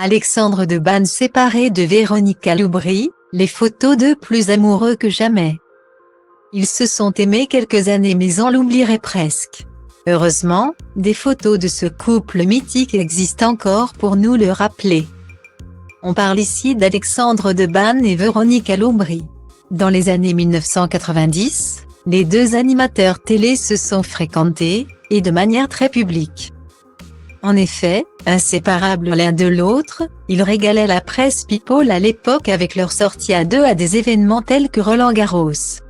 Alexandre Debanne séparé de Véronica Loubry, les photos d'eux plus amoureux que jamais. Ils se sont aimés quelques années mais on l'oublierait presque. Heureusement, des photos de ce couple mythique existent encore pour nous le rappeler. On parle ici d'Alexandre Debanne et Véronica Loubry. Dans les années 1990, les deux animateurs télé se sont fréquentés, et de manière très publique. En effet, inséparables l'un de l'autre, ils régalaient la presse people à l'époque avec leur sortie à deux à des événements tels que Roland-Garros.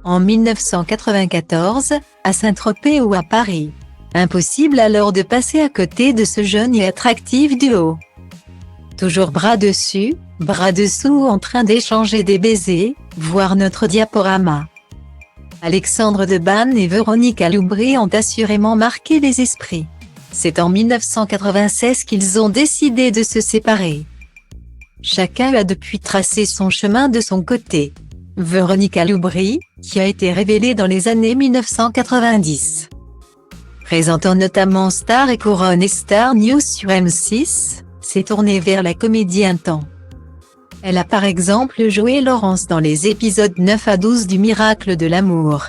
En 1994, à Saint-Tropez ou à Paris. Impossible alors de passer à côté de ce jeune et attractif duo. Toujours bras dessus, bras dessous en train d'échanger des baisers, voir notre diaporama. Alexandre Debanne et Véronica Loubry ont assurément marqué les esprits. C'est en 1996 qu'ils ont décidé de se séparer. Chacun a depuis tracé son chemin de son côté. Véronica Loubry, qui a été révélée dans les années 1990. Présentant notamment Star et Couronne et Star News sur M6, s'est tournée vers la comédie un temps. Elle a par exemple joué Laurence dans les épisodes 9 à 12 du Miracle de l'amour.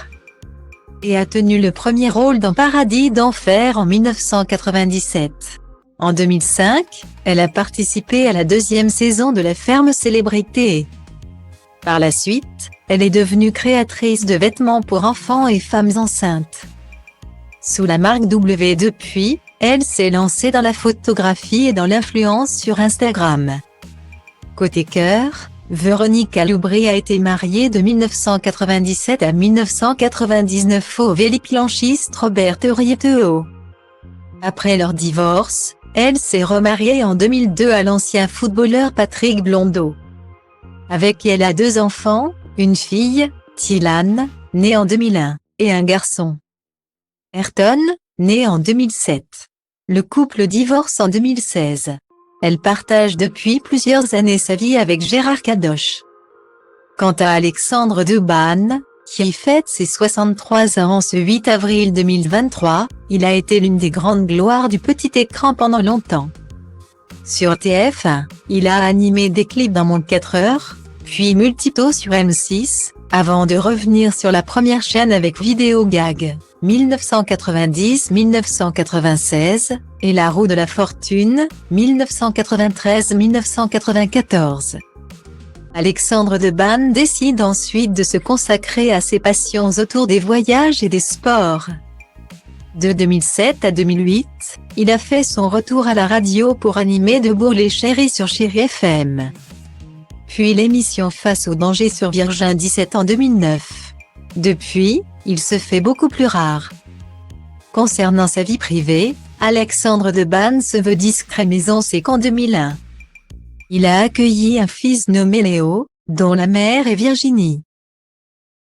Et a tenu le premier rôle dans Paradis d'enfer en 1997. En 2005, elle a participé à la deuxième saison de La Ferme Célébrité. Par la suite, elle est devenue créatrice de vêtements pour enfants et femmes enceintes. Sous la marque W depuis, elle s'est lancée dans la photographie et dans l'influence sur Instagram. Côté cœur, Véronica Loubry a été mariée de 1997 à 1999 au véliplanchiste Robert Rieteau. Après leur divorce, elle s'est remariée en 2002 à l'ancien footballeur Patrick Blondeau. Avec qui elle a deux enfants, une fille, Tylan, née en 2001, et un garçon, Ayrton, né en 2007. Le couple divorce en 2016. Elle partage depuis plusieurs années sa vie avec Gérard Kadosh. Quant à Alexandre Debanne, qui fête ses 63 ans ce 8 avril 2023, il a été l'une des grandes gloires du petit écran pendant longtemps. Sur TF1, il a animé des clips dans Monde 4 heures, puis Multito sur M6, avant de revenir sur la première chaîne avec Vidéo Gag, 1990-1996, et La Roue de la Fortune, 1993-1994. Alexandre Debanne décide ensuite de se consacrer à ses passions autour des voyages et des sports. De 2007 à 2008, il a fait son retour à la radio pour animer Debout les chéris sur Chéri FM. Puis l'émission Face au danger sur Virgin 17 en 2009. Depuis, il se fait beaucoup plus rare. Concernant sa vie privée, Alexandre Debanne se veut discret mais on sait qu'en 2001, il a accueilli un fils nommé Léo, dont la mère est Virginie.